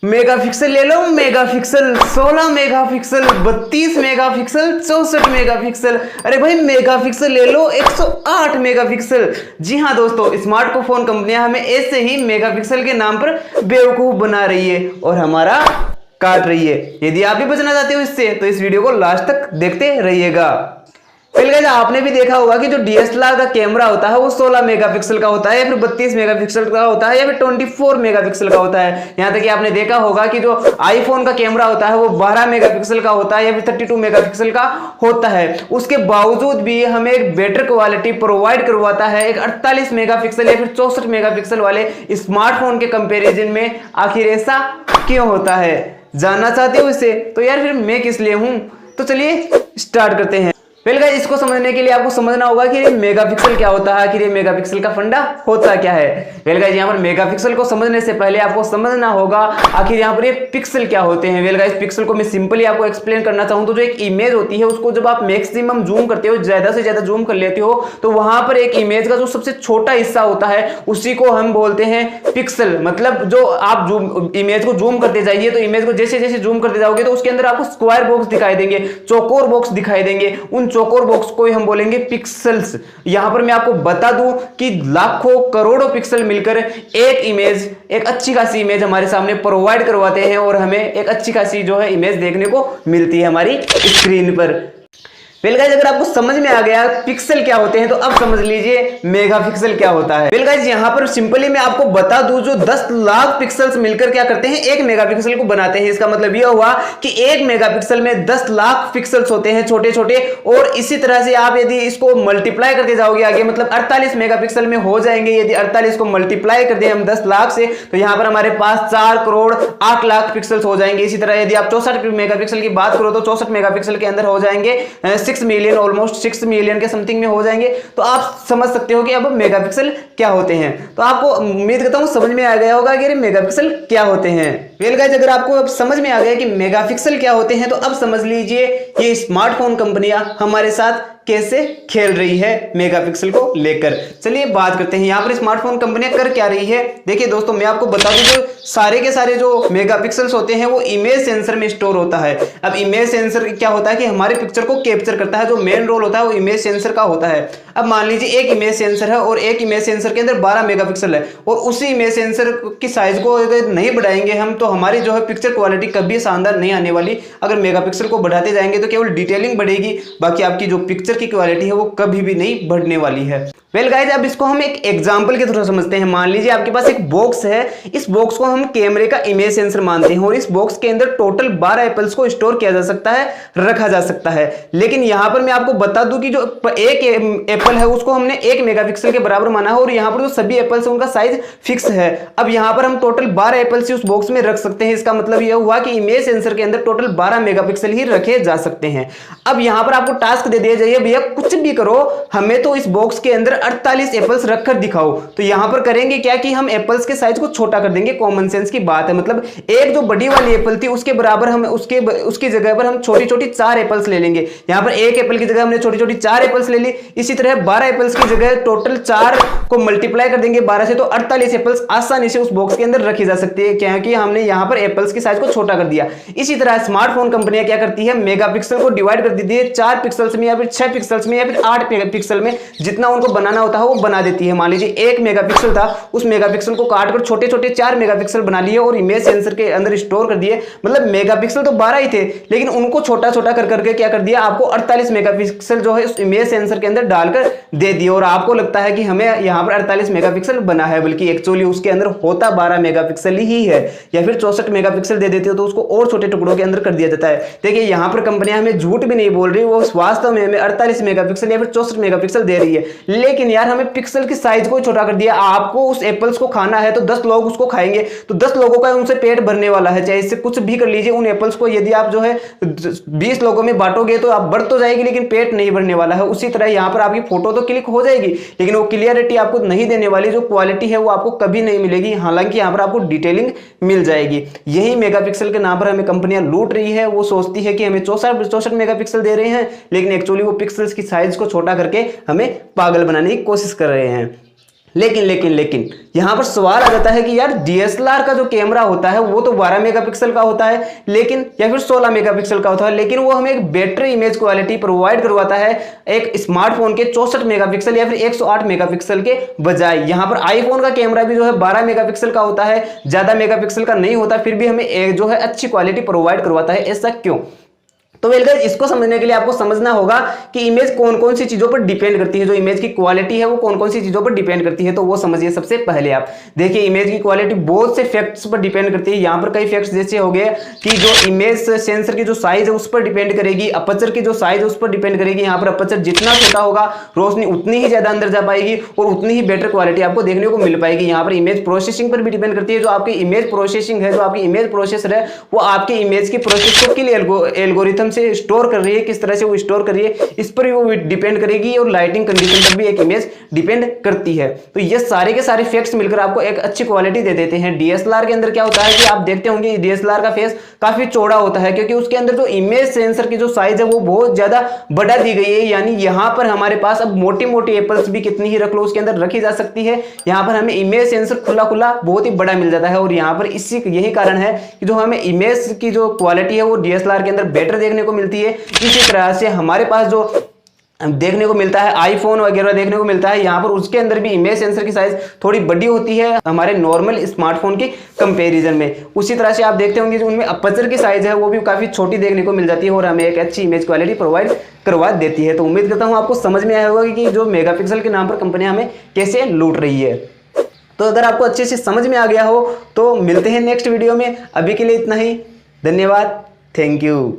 Megapixel ले लो, megapixel 16 megapixel, 32 megapixel, 64 megapixel. अरे भाई मेगापिक्सल ले लो 108 मेगापिक्सल। जी हाँ दोस्तों, स्मार्टफोन कंपनियां हमें ऐसे ही मेगापिक्सल के नाम पर बेवकूफ बना रही है और हमारा काट रही है। यदि आप भी बचना चाहते हो इससे तो इस वीडियो को लास्ट तक देखते रहिएगा। पहले गाइस आपने भी देखा होगा कि जो डीएसएलआर का कैमरा होता है वो 16 मेगापिक्सल का होता है या फिर 32 मेगापिक्सल का होता है या फिर 24 मेगापिक्सल का होता है। यहां तक कि आपने देखा होगा कि जो आईफोन का कैमरा होता है वो 12 मेगापिक्सल का होता है या फिर 32 मेगापिक्सल का होता है। उसके बावजूद भी हमें एक बेटर क्वालिटी प्रोवाइड करवाता है एक 48 मेगापिक्सल या फिर 64 मेगापिक्सल वाले स्मार्टफोन के कंपेरिजन में। आखिर ऐसा क्यों होता है? जानना चाहते हो इसे? तो यार फिर मैं किस लिए हूं? तो चलिए स्टार्ट करते हैं। पहले गाइस इसको समझने के लिए आपको समझना होगा कि ये मेगापिक्सल क्या होता है, कि ये मेगापिक्सल का फंडा होता क्या है। पहले गाइस यहाँ पर मेगापिक्सल को समझने से पहले आपको समझना होगा आखिर यहाँ पर ये पिक्सल क्या होते हैं। वेल गाइस पिक्सल को मैं सिंपली आपको एक्सप्लेन करना चाहूँ तो जो एक इमेज होती है उसको जब आप मैक्सिमम जूम करते हो, ज्यादा से ज्यादा जूम कर लेते हो, तो वहां पर एक इमेज का जो सबसे छोटा हिस्सा होता है उसी को हम बोलते हैं पिक्सल। मतलब जो आप जूम इमेज को जूम करते जाइए तो इमेज को जैसे जैसे जूम करते जाओगे तो उसके अंदर आपको स्क्वायर बॉक्स दिखाई देंगे, चौकोर बॉक्स दिखाई देंगे। उन चौकोर बॉक्स को ही हम बोलेंगे पिक्सल्स। यहां पर मैं आपको बता दूं कि लाखों करोड़ों पिक्सल मिलकर एक इमेज, एक अच्छी खासी इमेज हमारे सामने प्रोवाइड करवाते हैं और हमें एक अच्छी खासी जो है इमेज देखने को मिलती है हमारी स्क्रीन पर। वेल गाइस अगर आपको समझ में आ गया पिक्सल क्या होते हैं तो अब समझ लीजिए मेगापिक्सल क्या होता है। वेल गाइस यहां पर सिंपली मैं आपको बता दूं जो 10 लाख पिक्सल्स मिलकर क्या करते हैं, एक मेगापिक्सल को बनाते हैं। इसका मतलब यह हुआ कि एक मेगापिक्सल में 10 लाख पिक्सल्स होते हैं छोटे छोटे। और इसी तरह से आप यदि इसको मल्टीप्लाई करते जाओगे आगे, मतलब 48 मेगापिक्सल में हो जाएंगे। यदि 48 को मल्टीप्लाई कर दें हम 10 लाख से तो यहां पर हमारे पास 4 करोड़ 8 लाख पिक्सल्स हो जाएंगे। इसी तरह यदि आप 64 मेगापिक्सल की बात करो तो 64 मेगापिक्सल के अंदर हो जाएंगे 6 मिलियन, ऑलमोस्ट 6 मिलियन के समथिंग में हो जाएंगे। तो आप समझ सकते हो कि अब मेगापिक्सल क्या होते हैं। तो आपको उम्मीद करता हूं समझ में आ गया होगा कि मेगापिक्सल क्या होते हैं। वेल गाइस अगर आपको अब समझ में आ गया कि मेगापिक्सल क्या होते हैं तो अब समझ लीजिए ये स्मार्टफोन कंपनियां हमारे साथ कैसे खेल रही है मेगापिक्सल को लेकर। चलिए बात करते हैं यहां पर स्मार्टफोन कंपनियां कर क्या रही है। देखिए दोस्तों मैं आपको बता दूं जो सारे के सारे जो मेगापिक्सल्स होते हैं वो इमेज सेंसर में स्टोर होता है। अब इमेज सेंसर क्या होता है कि हमारे पिक्चर को कैप्चर करता है। जो मेन रोल होता है वो इमेज सेंसर का होता है। अब मान लीजिए एक इमेज सेंसर है और एक इमेज सेंसर के अंदर 12 मेगापिक्सल है और उसी इमेज सेंसर की साइज को अगर नहीं बढ़ाएंगे हम तो हमारी जो है पिक्चर क्वालिटी कभी शानदार नहीं आने वाली। अगर मेगापिक्सल को बढ़ाते जाएंगे तो केवल डिटेलिंग बढ़ेगी, बाकी आपकी जो पिक्चर की क्वालिटी है वो कभी भी नहीं बढ़ने वाली है। वेल गाइस अब इसको हम एक एग्जांपल के थ्रू समझते हैं। मान लीजिए आपके पास एक बॉक्स है, इस बॉक्स को हम कैमरे का इमेज सेंसर मानते हैं और इस बॉक्स के अंदर टोटल 12 एप्पल्स को स्टोर किया जा सकता है, रखा जा सकता है। लेकिन यहां पर मैं आपको बता दूं कि जो एक एप्पल है उसको हमने 1 मेगापिक्सल के बराबर माना है और यहां पर जो सभी एप्पल्स है उनका साइज फिक्स है। अब यहां पर हम टोटल 12 एप्पल्स उस बॉक्स में रख सकते हैं। इसका मतलब यह हुआ कि इमेज सेंसर के अंदर टोटल 12 मेगापिक्सल ही रखे जा सकते हैं। अब यहां पर आपको टास्क दे दिया जाइए भैया कुछ भी करो, हमें तो इस बॉक्स के अंदर 48 एप्पल्स रखकर दिखाओ। तो यहां पर करेंगे क्या कि हम एप्पल्स के साइज को छोटा कर देंगे। कॉमन सेंस की बात है, मतलब एक जो बड़ी वाली एप्पल थी उसके बराबर हम उसकी जगह पर हम छोटी छोटी 4 एप्पल्स ले लेंगे। यहां पर एक एप्पल की जगह हमने छोटी छोटी 4 एप्पल्स ले ली। इसी तरह 12 एप्पल्स की जगह टोटल 4 को मल्टीप्लाई कर देंगे 12 से तो 48 एप्पल्स आसानी से उस बॉक्स के अंदर रखी जा सकती है क्योंकि हमने यहां पर एप्पल्स की साइज को छोटा कर दिया। इसी तरह स्मार्टफोन कंपनियां क्या करती है, मेगापिक्सल को डिवाइड कर देती है 4 पिक्सल्स में या फिर 6 पिक्सल्स में या फिर 8 पिक्सल में, जितना उनको बनाना होता है वो बना देती है। मान लीजिए 1 मेगापिक्सल था, उस मेगापिक्सल को काटकर छोटे छोटे 4 मेगापिक्सल बना लिए और इमेज सेंसर के अंदर स्टोर कर दिए। मतलब मेगापिक्सल तो 12 ही थे लेकिन उनको छोटा छोटा कर करके क्या कर दिया, आपको 48 मेगापिक्सल जो है उस इमेज सेंसर के अंदर डालकर दे दिए। और आपको लगता है कि हमें यहां पर 48 मेगापिक्सल बना है, बल्कि एक्चुअली उसके अंदर होता 12 मेगापिक्सल ही है। या फिर 64 मेगापिक्सल दे देते हो तो उसको और छोटे टुकड़ों के अंदर कर दिया जाता है। देखिए यहां पर कंपनियां हमें झूठ भी नहीं बोल रही, वो वास्तव में हमें 48 मेगापिक्सल या फिर 64 मेगापिक्सल दे रही है। लेकिन यार हमें पिक्सल की साइज को छोटा कर दिया। आपको उस एप्पल्स को खाना है तो 10 लोग उसको खाएंगे तो 10 लोगों का उनसे पेट भरने वाला है, चाहे इससे कुछ भी कर लीजिए। उन एप्पल्स को यदि आप जो है 20 लोगों में बांटोगे तो आप बढ़ तो जाएगी लेकिन पेट नहीं भरने वाला है। उसी तरह यहां पर आपकी फोटो तो क्लिक हो जाएगी लेकिन वो क्लियरिटी आपको नहीं देने वाली, जो क्वालिटी है वो आपको कभी नहीं मिलेगी। हालांकि यहां पर आपको डिटेलिंग मिल जाएगी। यही मेगापिक्सल के नाम पर हमें कंपनियां लूट रही है। वो सोचती है कि हमें 64 मेगापिक्सल दे रहे हैं लेकिन एक्चुअली वो पिक्सल्स की साइज को छोटा करके हमें पागल बनाने की कोशिश कर रहे हैं। लेकिन यहाँ पर सवाल आ जाता है कि यार DSLR का जो कैमरा होता है वो तो 12 मेगापिक्सल का होता है, लेकिन या फिर 16 मेगापिक्सल का होता है, लेकिन वो हमें एक बेटर इमेज क्वालिटी प्रोवाइड करवाता है एक स्मार्टफोन के 64 मेगापिक्सल या फिर 108 मेगापिक्सल के बजाय। यहाँ पर आईफोन का कैमरा भी जो है 12 मेगापिक्सल का होता है, ज्यादा मेगापिक्सल का नहीं होता, फिर भी हमें एक जो है अच्छी क्वालिटी प्रोवाइड करवाता है। ऐसा क्यों? तो वेल गाइस, इसको समझने के लिए आपको समझना होगा कि इमेज कौन कौन सी चीजों पर डिपेंड करती है, जो इमेज की क्वालिटी है वो कौन कौन सी चीजों पर डिपेंड करती है। तो वो समझिए। सबसे पहले आप देखिए, इमेज की क्वालिटी बहुत से फैक्ट्स पर डिपेंड करती है। यहाँ पर कई फैक्ट्स जैसे हो गए कि जो इमेज सेंसर की जो साइज है उस पर डिपेंड करेगी, अपर्चर की जो साइज है उस पर डिपेंड करेगी। यहाँ पर अपर्चर जितना छोटा होगा रोशनी उतनी ही ज्यादा अंदर जा पाएगी और उतनी ही बेटर क्वालिटी आपको देखने को मिल पाएगी। यहाँ पर इमेज प्रोसेसिंग पर भी डिपेंड करती है। जो आपकी इमेज प्रोसेसिंग है, जो आपकी इमेज प्रोसेसर है, वो आपके इमेज की प्रोसेस को किस एल्गोरिथम से स्टोर कर रही है, किस तरह से वो स्टोर कर रही है, इस पर भी वो डिपेंड करेगी। और लाइटिंग कंडीशन पर भी एक इमेज डिपेंड करती है। तो ये सारे के सारे फैक्ट्स मिलकर आपको एक अच्छी क्वालिटी दे देते हैं। DSLR के अंदर क्या होता है कि आप देखते होंगे DSLR का फेस काफी चौड़ा होता है, क्योंकि उसके अंदर जो इमेज सेंसर की जो साइज है वो बहुत ज्यादा बढ़ा दी गई है। यानी यहाँ पर हमारे पास अब मोटी मोटी एप्पल्स भी कितनी ही रख लो उसके अंदर रखी जा सकती है। यहाँ पर हमें इमेज सेंसर खुला खुला बहुत ही बड़ा मिल जाता है। और यहाँ पर यही कारण है कि जो हमें इमेज की जो क्वालिटी है वो DSLR के अंदर बेटर देखने को मिलती है। इसी तरह से हमारे पास जो देखने को मिलता है आईफोन वगैरह देखने को मिलता है, यहाँ पर उसके अंदर भी इमेज सेंसर की साइज थोड़ी बड़ी होती है हमारे नॉर्मल स्मार्टफोन के कंपैरिजन में। उसी तरह से आप देखते होंगे जो उनमें अपर्चर की साइज है वो भी काफी छोटी देखने को मिल जाती है और हमें एक अच्छी इमेज क्वालिटी प्रोवाइड करवा देती है। तो उम्मीद करता हूँ आपको समझ में आया होगा कि जो मेगापिक्सल के नाम पर कंपनियां हमें कैसे लूट रही है। तो अगर आपको अच्छे से समझ में आ गया हो तो मिलते हैं नेक्स्ट वीडियो में। अभी के लिए इतना ही। धन्यवाद। Thank you.